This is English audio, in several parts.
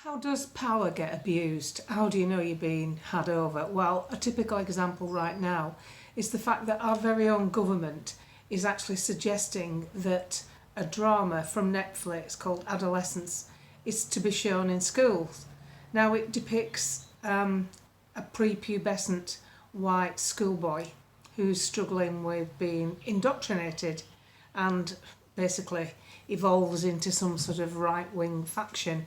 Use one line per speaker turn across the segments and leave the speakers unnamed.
How does power get abused? How do you know you're being had over? Well, a typical example right now is the fact that our very own government is actually suggesting that a drama from Netflix called Adolescence is to be shown in schools. Now, it depicts a prepubescent white schoolboy who's struggling with being indoctrinated and basically evolves into some sort of right-wing faction.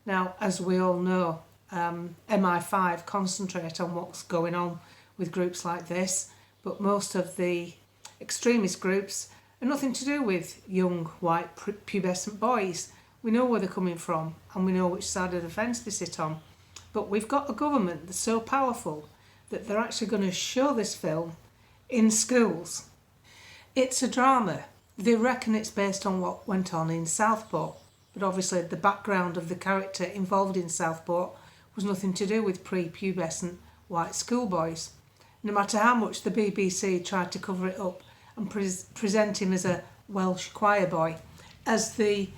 Now, as we all know, MI5 concentrate on what's going on with groups like this, but most of the extremist groups are nothing to do with young white pubescent boys. We know where they're coming from and we know which side of the fence they sit on. But we've got a government that's so powerful that they're actually going to show this film in schools. It's a drama. They reckon it's based on what went on in Southport. But obviously the background of the character involved in Southport was nothing to do with prepubescent white schoolboys. No matter how much the BBC tried to cover it up and present him as a Welsh choir boy, as the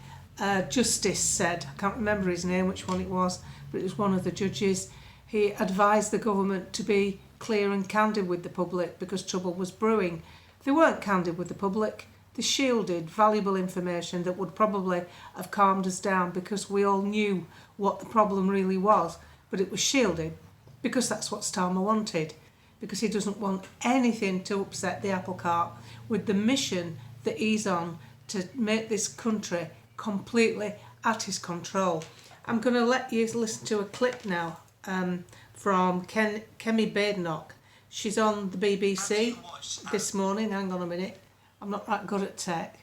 justice said, I can't remember his name, which one it was, but it was one of the judges, he advised the government to be clear and candid with the public because trouble was brewing. They weren't candid with the public. They shielded valuable information that would probably have calmed us down because we all knew what the problem really was, but it was shielded because that's what Starmer wanted, because he doesn't want anything to upset the apple cart with the mission that he's on to make this country completely at his control. I'm going to let you listen to a clip now from Kemi Badenoch. She's on the BBC this morning. Hang on a minute. I'm not that good at tech.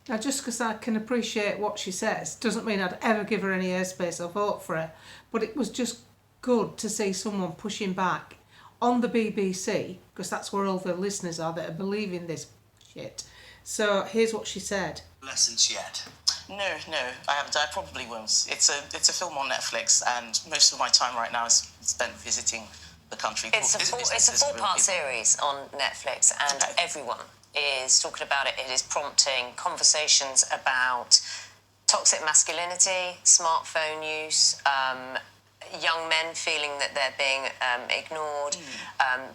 Now, just because I can appreciate what she says doesn't mean I'd ever give her any airspace or vote for her, but it was just good to see someone pushing back on the BBC, because that's where all the listeners are that are believing this shit. So here's what she said.
Lessons yet?
No, I haven't. I probably won't. It's a film on Netflix, and most of my time right now is spent visiting the country.
It's a four-part series on Netflix, and everyone is talking about it. It is prompting conversations about toxic masculinity, smartphone use, young men feeling that they're being ignored,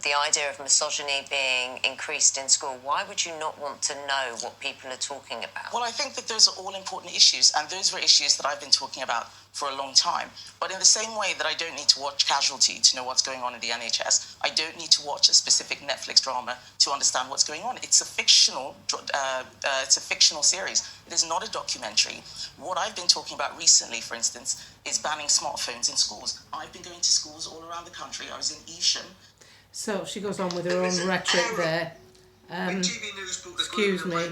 the idea of misogyny being increased in school. Why would you not want to know what people are talking about?
Well, I think that those are all important issues, and those were issues that I've been talking about for a long time. But in the same way that I don't need to watch Casualty to know what's going on in the NHS, I don't need to watch a specific Netflix drama to understand what's going on. It's a fictional series. It is not a documentary. What I've been talking about recently, for instance, is banning smartphones in schools. I've been going to schools all around the country. I was in Evesham.
So she goes on with her own rhetoric there. Excuse me.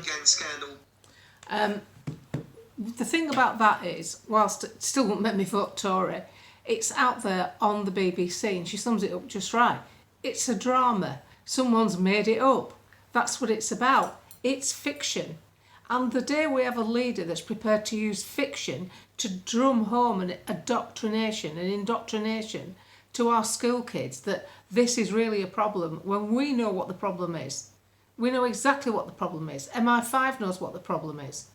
The thing about that is, whilst it still won't make me vote Tory, it's out there on the BBC, and she sums it up just right. It's a drama. Someone's made it up. That's what it's about. It's fiction. And the day we have a leader that's prepared to use fiction to drum home an indoctrination to our school kids that this is really a problem, when we know what the problem is. We know exactly what the problem is. MI5 knows what the problem is.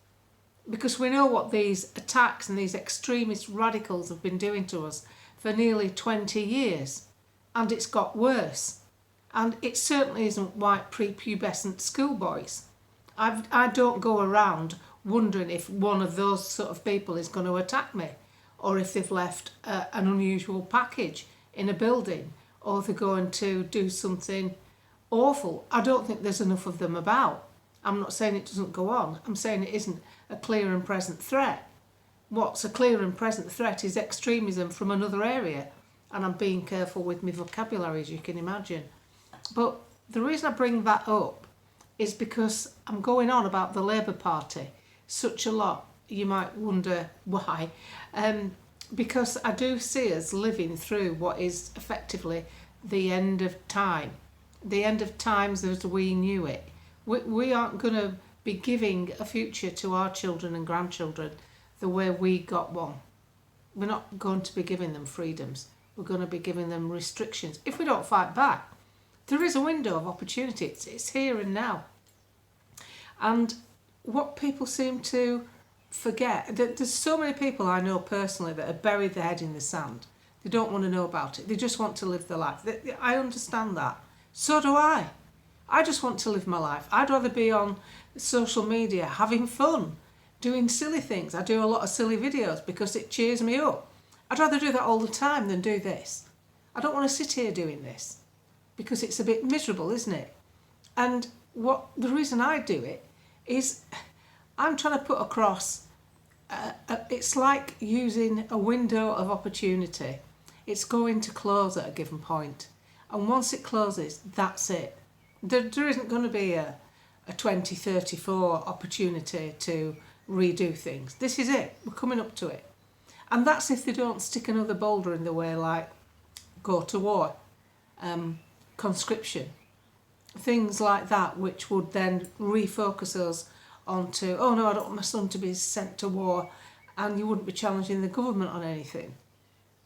Because we know what these attacks and these extremist radicals have been doing to us for nearly 20 years. And it's got worse. And it certainly isn't white prepubescent schoolboys. I don't go around wondering if one of those sort of people is going to attack me, or if they've left an unusual package in a building, or they're going to do something awful. I don't think there's enough of them about. I'm not saying it doesn't go on. I'm saying it isn't a clear and present threat. What's a clear and present threat is extremism from another area. And I'm being careful with my vocabulary, as you can imagine. But the reason I bring that up is because I'm going on about the Labour Party such a lot. You might wonder why. Because I do see us living through what is effectively the end of time. The end of times as we knew it. We aren't going to be giving a future to our children and grandchildren the way we got one. We're not going to be giving them freedoms. We're going to be giving them restrictions. If we don't fight back, there is a window of opportunity. It's here and now. And what people seem to forget that there's so many people I know personally that have buried their head in the sand. They don't want to know about it. They just want to live their life. I understand that. So do I. I just want to live my life. I'd rather be on social media having fun, doing silly things. I do a lot of silly videos because it cheers me up. I'd rather do that all the time than do this. I don't want to sit here doing this because it's a bit miserable, isn't it? And the reason I do it is I'm trying to put across, it's like using a window of opportunity. It's going to close at a given point. And once it closes, that's it. There isn't going to be a 2034 opportunity to redo things. This is it. We're coming up to it. And that's if they don't stick another boulder in the way, like go to war, conscription, things like that, which would then refocus us onto, oh no, I don't want my son to be sent to war, and you wouldn't be challenging the government on anything.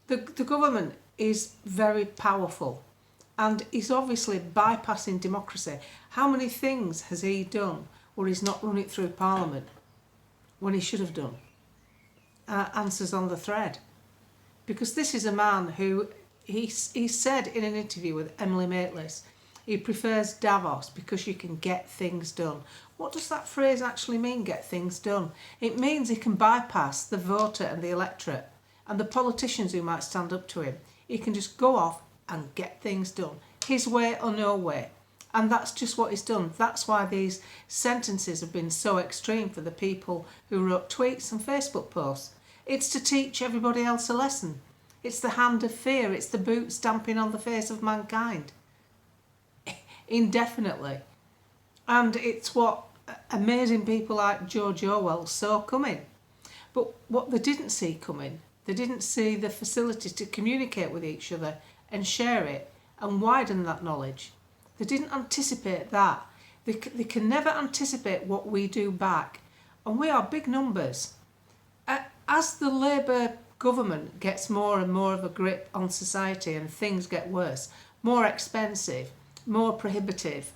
The government is very powerful and is obviously bypassing democracy. How many things has he done where he's not run it through Parliament when he should have done? Answers on the thread. Because this is a man who, he said in an interview with Emily Maitlis, he prefers Davos because you can get things done. What does that phrase actually mean, get things done? It means he can bypass the voter and the electorate and the politicians who might stand up to him. He can just go off and get things done, his way or no way. And that's just what he's done. That's why these sentences have been so extreme for the people who wrote tweets and Facebook posts. It's to teach everybody else a lesson. It's the hand of fear. It's the boot stamping on the face of mankind. Indefinitely. And it's what amazing people like George Orwell saw coming. But what they didn't see coming, they didn't see the facility to communicate with each other and share it and widen that knowledge. They didn't anticipate that. They can never anticipate what we do back. And we are big numbers. As the Labour government gets more and more of a grip on society and things get worse, more expensive, more prohibitive,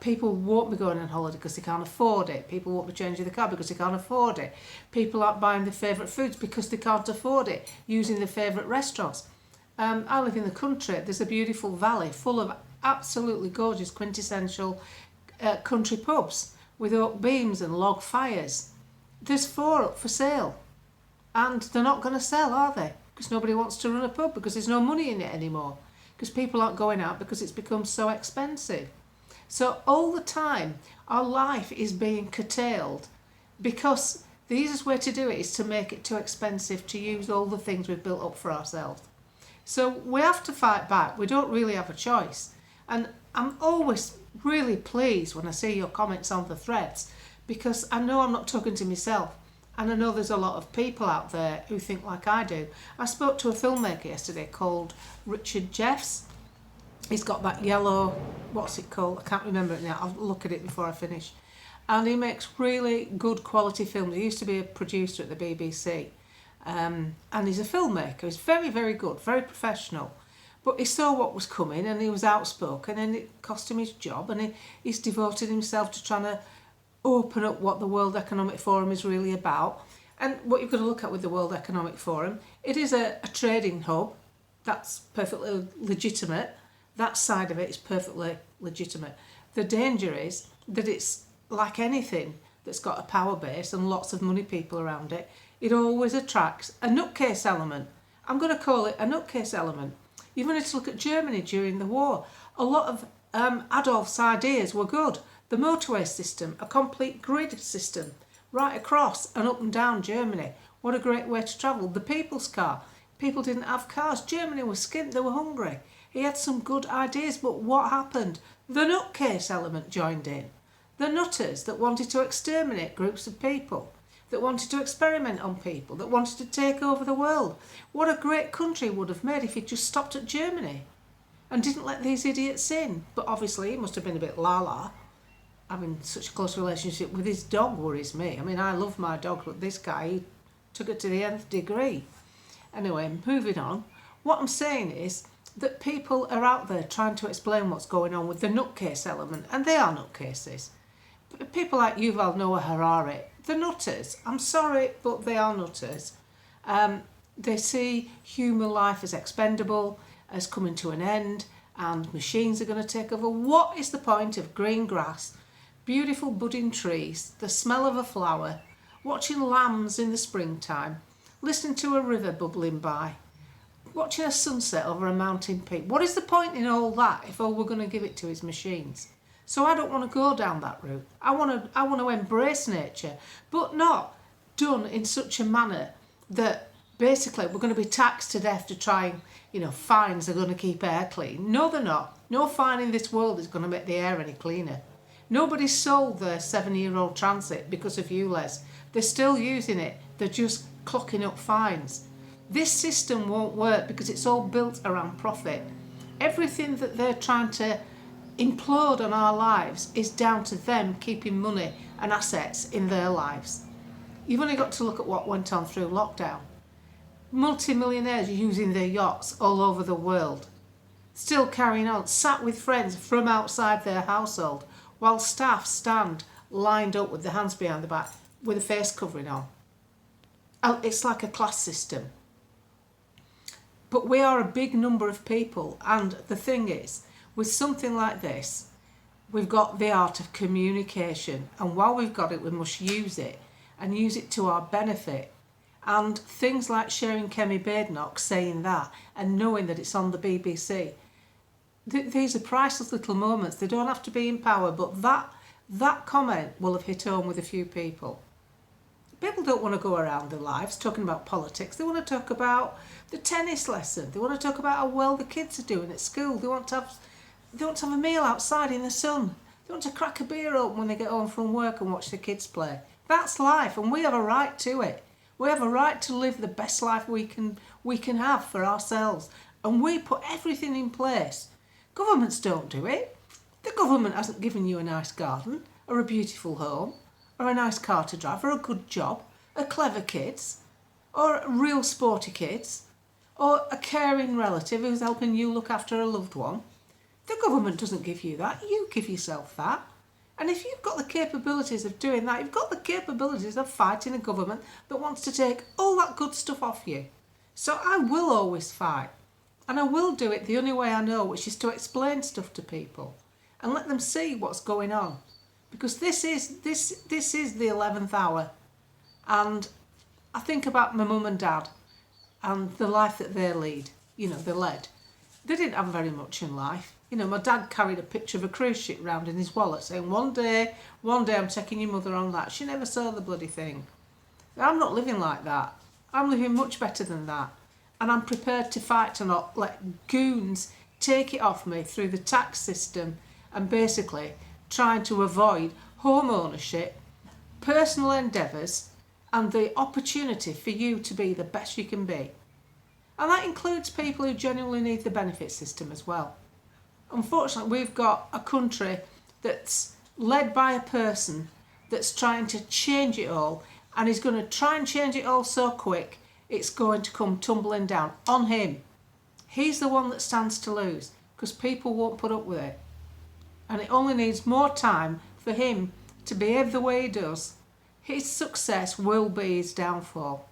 people won't be going on holiday because they can't afford it. People won't be changing the car because they can't afford it. People aren't buying their favourite foods because they can't afford it, using their favourite restaurants. I live in the country. There's a beautiful valley full of absolutely gorgeous, quintessential country pubs with oak beams and log fires. There's 4 up for sale. And they're not going to sell, are they? Because nobody wants to run a pub because there's no money in it anymore. Because people aren't going out because it's become so expensive. So all the time, our life is being curtailed because the easiest way to do it is to make it too expensive to use all the things we've built up for ourselves. So we have to fight back. We don't really have a choice. And I'm always really pleased when I see your comments on the threads because I know I'm not talking to myself. And I know there's a lot of people out there who think like I do. I spoke to a filmmaker yesterday called Richard Jeffs. He's got that yellow, what's it called? I can't remember it now. I'll look at it before I finish. And he makes really good quality films. He used to be a producer at the BBC. And he's a filmmaker. He's very, very good, very professional. But he saw what was coming and he was outspoken and it cost him his job. And he's devoted himself to trying to open up what the World Economic Forum is really about. And what you've got to look at with the World Economic Forum, it is a trading hub. That's perfectly legitimate. That side of it is perfectly legitimate. The danger is that it's like anything that's got a power base and lots of money people around it. It always attracts a nutcase element. I'm going to call it a nutcase element. You've only to look at Germany during the war. A lot of Adolf's ideas were good. The motorway system, a complete grid system, right across and up and down Germany. What a great way to travel. The people's car. People didn't have cars. Germany was skint, they were hungry. He had some good ideas, but what happened? The nutcase element joined in. The nutters that wanted to exterminate groups of people, that wanted to experiment on people, that wanted to take over the world. What a great country would have made if he'd just stopped at Germany and didn't let these idiots in. But obviously he must have been a bit la-la. Having such a close relationship with his dog worries me. I mean, I love my dog, but this guy, he took it to the nth degree. Anyway, moving on. What I'm saying is that people are out there trying to explain what's going on with the nutcase element, and they are nutcases. People like Yuval Noah Harari, they're nutters. I'm sorry, but they are nutters. They see human life as expendable, as coming to an end, and machines are going to take over. What is the point of green grass, beautiful budding trees, the smell of a flower, watching lambs in the springtime, listening to a river bubbling by, watching a sunset over a mountain peak? What is the point in all that if all we're going to give it to is machines? So I don't want to go down that route. I want to embrace nature, but not done in such a manner that basically we're going to be taxed to death to try and, fines are going to keep air clean. No, they're not. No fine in this world is going to make the air any cleaner. Nobody sold their 7-year-old Transit because of you, Les. They're still using it. They're just clocking up fines. This system won't work because it's all built around profit. Everything that they're trying to implode on our lives is down to them keeping money and assets in their lives. You've only got to look at what went on through lockdown. Multi-millionaires using their yachts all over the world, still carrying on, sat with friends from outside their household, while staff stand lined up with their hands behind the back with a face covering on. It's like a class system. But we are a big number of people, and the thing is, with something like this, we've got the art of communication, and while we've got it, we must use it and use it to our benefit. And things like sharing Kemi Badenoch saying that and knowing that it's on the BBC, these are priceless little moments. They don't have to be in power, but that comment will have hit home with a few people. People don't want to go around their lives talking about politics. They want to talk about the tennis lesson. They want to talk about how well the kids are doing at school. They want to have a meal outside in the sun. They want to crack a beer open when they get home from work and watch the kids play. That's life, and we have a right to it. We have a right to live the best life we can have for ourselves, and we put everything in place. Governments don't do it. The government hasn't given you a nice garden or a beautiful home or a nice car to drive or a good job or clever kids or real sporty kids or a caring relative who's helping you look after a loved one. The government doesn't give you that. You give yourself that. And if you've got the capabilities of doing that, you've got the capabilities of fighting a government that wants to take all that good stuff off you. So I will always fight. And I will do it the only way I know, which is to explain stuff to people and let them see what's going on. Because this is the 11th hour. And I think about my mum and dad and the life that they lead. They led. They didn't have very much in life. My dad carried a picture of a cruise ship round in his wallet saying, one day I'm taking your mother on that. She never saw the bloody thing. I'm not living like that. I'm living much better than that. And I'm prepared to fight to not let goons take it off me through the tax system and basically trying to avoid home ownership, personal endeavours, and the opportunity for you to be the best you can be. And that includes people who genuinely need the benefit system as well. Unfortunately, we've got a country that's led by a person that's trying to change it all, and he's going to try and change it all so quick, it's going to come tumbling down on him. He's the one that stands to lose because people won't put up with it. And it only needs more time for him to behave the way he does. His success will be his downfall.